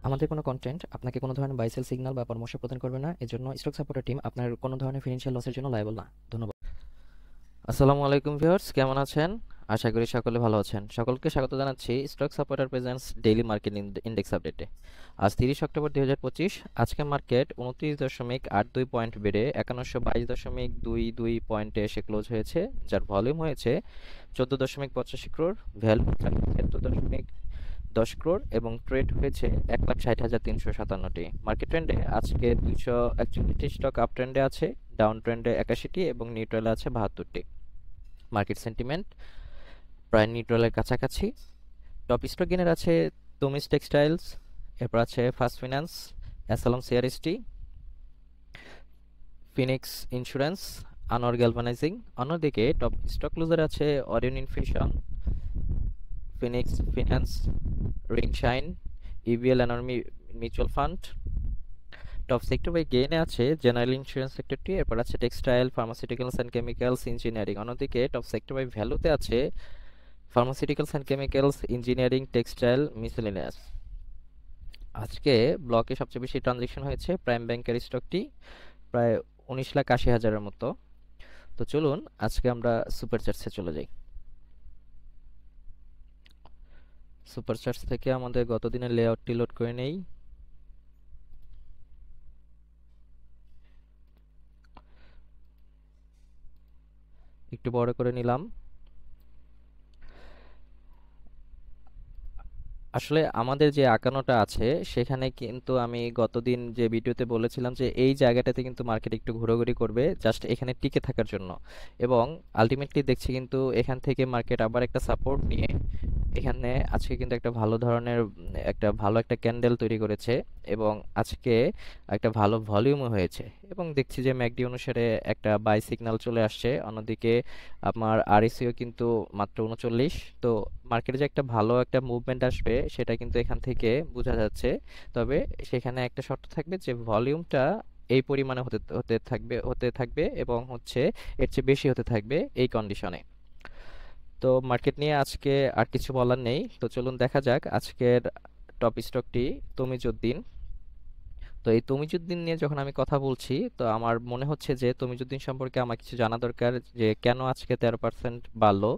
আমাদের কোনো কন্টেন্ট আপনাকে কোনো ধরনের বাই সেল সিগন্যাল বা পরামর্শ প্রদান করবে না। এজন্য স্টক সাপোর্টার টিম আপনার কোনো ধরনের ফিনান্সিয়াল লসের জন্য লায়াবল না। ধন্যবাদ। আসসালামু আলাইকুম ভিউয়ার্স, কেমন আছেন? আশা করি সকলে ভালো আছেন। সকলকে স্বাগত জানাচ্ছি stock supporter presents daily market index আপডেটে। আজ 30 অক্টোবর 2025। আজকে মার্কেট 29.82 পয়েন্ট বেড়ে 5122.22 পয়েন্টে এসে ক্লোজ হয়েছে, যার ভলিউম হয়েছে 14.85 ক্রোড়, ভ্যালু 73.10 ক্রোড় এবং ট্রেড হয়েছে 1,60,357টি। মার্কেট ট্রেন্ডে আজকে 241টি স্টক আপ ট্রেন্ডে আছে, ডাউন ট্রেন্ডে 81টি এবং নিউট্রালে আছে 72টি। মার্কেট সেন্টিমেন্ট প্রায় নিউট্রালের কাছাকাছি। টপ স্টক গেইনার আছে তমিজ টেক্সটাইলস, এরপর আছে ফার্স্ট ফিন্যান্স, অ্যাসালম সিআরএসটি, ফিনিক্স ইন্স্যুরেন্স, আনোয়ার গ্যালভানাইজিং। অন্যদিকে টপ স্টক লুজার আছে Orion infusion, Phoenix finance, ring shine, EBL এনআরমি mutual fund. Top sector by গেইনে আছে জেনারেল ইন্স্যুরেন্স সেক্টরটি, এরপর আছে textile, pharmaceuticals and chemicals, engineering. অন্যদিকে টপ সেক্টর বাই ভ্যালুতে আছে pharmaceuticals and chemicals, engineering, textile, miscellaneous. আজকে ব্লকে সবচেয়ে বেশি ট্রানজেকশন হয়েছে প্রাইম ব্যাংকের স্টকটি, প্রায় 19,80,000-এর মতো। তো চলুন আজকে আমরা সুপার চার্টসে চলে যাই। সুপার চার্টস থেকে আমাদের গত দিনের লেআউটটি লোড করে নেই। একটু বড় করে নিলাম। আসলে আমাদের যে আঁকানোটা আছে সেখানে কিন্তু আমি গতদিন যে ভিডিওতে বলেছিলাম যে এই জায়গাটাতে কিন্তু মার্কেট একটু ঘোরাঘুরি করবে জাস্ট এখানে টিকে থাকার জন্য, এবং আলটিমেটলি দেখছি কিন্তু এখান থেকে মার্কেট আবার একটা সাপোর্ট নিয়ে এখানে আজকে কিন্তু একটা ভালো ধরনের একটা ভালো একটা ক্যান্ডেল তৈরি করেছে, এবং আজকে একটা ভালো ভলিউমও হয়েছে, এবং দেখছি যে ম্যাকডি অনুসারে একটা বাই সিগন্যাল চলে আসছে। অন্যদিকে আমার আরএসিও কিন্তু মাত্র 39। তো মার্কেটে যে একটা ভালো একটা মুভমেন্ট আসবে সেটা কিন্তু এখান থেকে বোঝা যাচ্ছে। তবে সেখানে একটা শর্ত থাকবে যে ভলিউমটা এই পরিমাণে হতে থাকবে এবং হচ্ছে এর চেয়ে বেশি হতে থাকবে এই কন্ডিশনে। তো মার্কেট নিয়ে আজকে আর কিছু বলার নেই। তো চলুন দেখা যাক আজকের টপ স্টকটি তমিজউদ্দিন। তো এই তমিজউদ্দিন নিয়ে যখন আমি কথা বলছি তো আমার মনে হচ্ছে যে তমিজউদ্দিন সম্পর্কে আমার কিছু জানা দরকার, যে কেন আজকে 13% বাড়লো।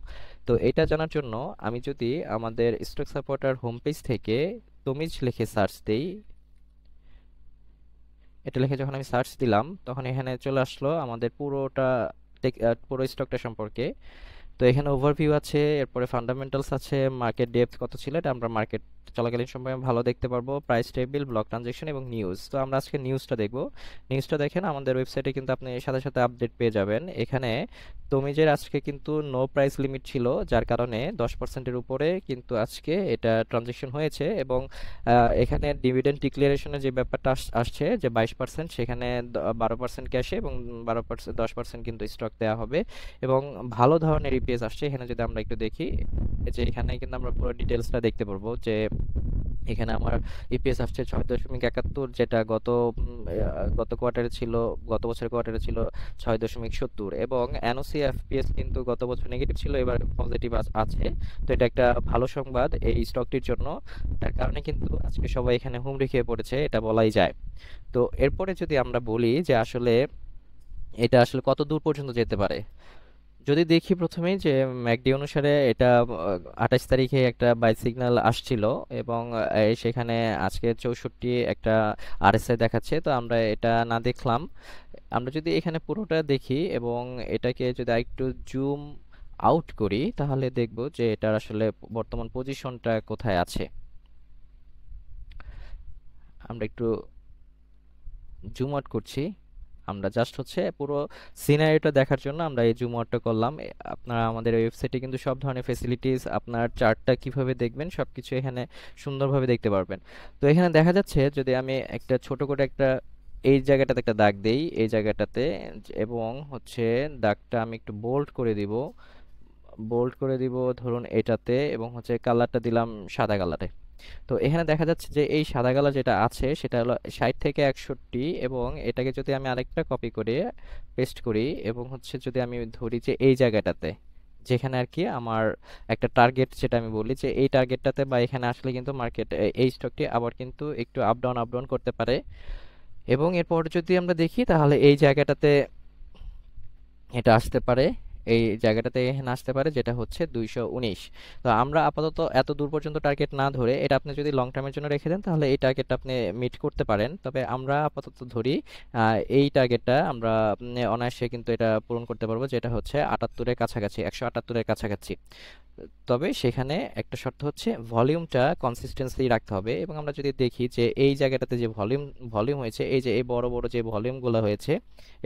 তো এটা জানার জন্য আমি যদি আমাদের স্টক সাপোর্টার হোম পেজ থেকে তমিজ লিখে সার্চ দেই, এটা লিখে যখন আমি সার্চ দিলাম তখন এখানে চলে আসলো আমাদের পুরো স্টকটা সম্পর্কে। তো এখানে ওভারভিউ আছে, এরপরে ফান্ডামেন্টালস আছে, মার্কেট ডেপথ কত ছিল এটা আমরা মার্কেট চলাকালীন সময়ে ভালো দেখতে পারবো, প্রাইস টেবিল, ব্লক ট্রানজেকশন এবং নিউজ। তো আমরা আজকে নিউজটা দেখব। নিউজটা দেখেন আমাদের ওয়েবসাইটে কিন্তু আপনি সাথে সাথে আপডেট পেয়ে যাবেন। এখানে তমিজের আজকে কিন্তু নো প্রাইস লিমিট ছিল, যার কারণে 10%-এর উপরে কিন্তু আজকে এটা ট্রানজেকশন হয়েছে, এবং এখানে ডিভিডেন্ড ডিক্লারেশনের যে ব্যাপারটা আসছে যে 22%, সেখানে 12% ক্যাশে এবং 12%, 10% কিন্তু স্টক দেওয়া হবে, এবং ভালো ধরনের ইপিএস আসছে। এখানে যদি আমরা একটু দেখি, এই যে এখানে কিন্তু আমরা পুরো ডিটেলসটা দেখতে পারবো যে এখানে আমার ইপিএস আসছে 6.71, যেটা গত কোয়ার্টারে ছিল, গত বছরের কোয়ার্টারে ছিল 6.70, এবং এনওসি এফপিএস কিন্তু গত বছর নেগেটিভ ছিল, এবার পজিটিভ আছে। তো এটা একটা ভালো সংবাদ এই স্টকটির জন্য, তার কারণে কিন্তু আজকে সবাই এখানে হুমড়ি খেয়ে পড়েছে, এটা বলাই যায়। তো এরপরে যদি আমরা বলি যে আসলে এটা আসলে কত দূর পর্যন্ত যেতে পারে, যদি দেখি প্রথমেই যে ম্যাকডি অনুসারে এটা 28 তারিখে একটা বাই সিগন্যাল আসছিল, এবং সেখানে আজকে 64 একটা আরএসআই দেখাচ্ছে। তো আমরা এটা না দেখলাম, আমরা যদি এখানে পুরোটা দেখি এবং এটাকে যদি আরেকটু জুম আউট করি তাহলে দেখব যে এটার আসলে বর্তমান পজিশনটা কোথায় আছে। আমরা একটু জুম আউট করছি, আমরা জাস্ট হচ্ছে পুরো সিনারিওটা দেখার জন্য আমরা এই জুম আউটটা করলাম। আপনারা আমাদের ওয়েবসাইটে কিন্তু সব ধরনের ফেসিলিটিস, আপনার চার্টটা কিভাবে দেখবেন সবকিছু এখানে সুন্দরভাবে দেখতে পারবেন। তো এখানে দেখা যাচ্ছে যদি আমি একটা ছোট করে একটা এই জায়গাটাতে একটা দাগ দেই, এই জায়গাটাতে, এবং হচ্ছে দাগটা আমি একটু বোল্ড করে দিব ধরুন এটাতে, এবং হচ্ছে কালারটা দিলাম সাদা কালারে। তো এখানে দেখা যাচ্ছে যে এই সাদা কালার যেটা আছে সেটা হলো 60 থেকে 61, এবং এটাকে যদি আমি আরেকটা কপি করে পেস্ট করি এবং হচ্ছে যদি আমি ধরি যে এই জায়গাটাতে, যেখানে আর কি আমার একটা টার্গেট, যেটা আমি বলি যে এই টার্গেটটাতে বা এখানে আসলে কিন্তু মার্কেট এই স্টকটি আবার কিন্তু একটু আপ ডাউন করতে পারে। এবং এরপর যদি আমরা দেখি তাহলে এই জায়গাটাতে এটা আসতে পারে, এই জায়গাটাতে এখানে আসতে পারে, যেটা হচ্ছে 219। তো আমরা আপাতত এত দূর পর্যন্ত টার্গেট না ধরে এটা আপনি যদি লং টার্মের জন্য রেখে দেন তাহলে এই টার্গেটটা আপনি মিট করতে পারেন। তবে আমরা আপাতত ধরি এই টার্গেটটা আমরা অনায়াসে কিন্তু এটা পূরণ করতে পারবো, যেটা হচ্ছে 78-এর কাছাকাছি, 178-এর কাছাকাছি। তবে সেখানে একটা শর্ত হচ্ছে ভলিউমটা কনসিস্টেন্সি রাখতে হবে। এবং আমরা যদি দেখি যে এই জায়গাটাতে যে ভলিউম হয়েছে, এই যে এই বড় বড় যে ভলিউমগুলো হয়েছে,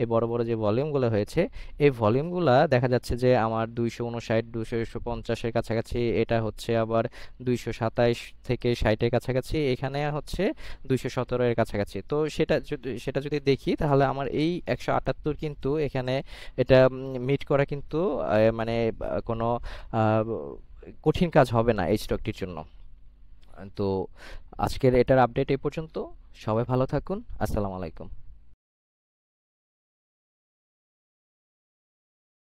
এই বড় বড় যে ভলিউমগুলো হয়েছে, এই ভলিউমগুলা দেখা যাচ্ছে যে আমার 259, 250-এর কাছাকাছি, এটা হচ্ছে আবার 227 থেকে 60-এর কাছাকাছি, এখানে হচ্ছে 217-এর কাছাকাছি। তো সেটা যদি দেখি তাহলে আমার এই 178 কিন্তু এখানে এটা মিট করা কিন্তু মানে কোনো আহ, কঠিন কাজ হবে না এই স্টকটির জন্য। তো আজকের এটার আপডেট এই পর্যন্ত। সবাই ভালো থাকুন। আসসালামু আলাইকুম।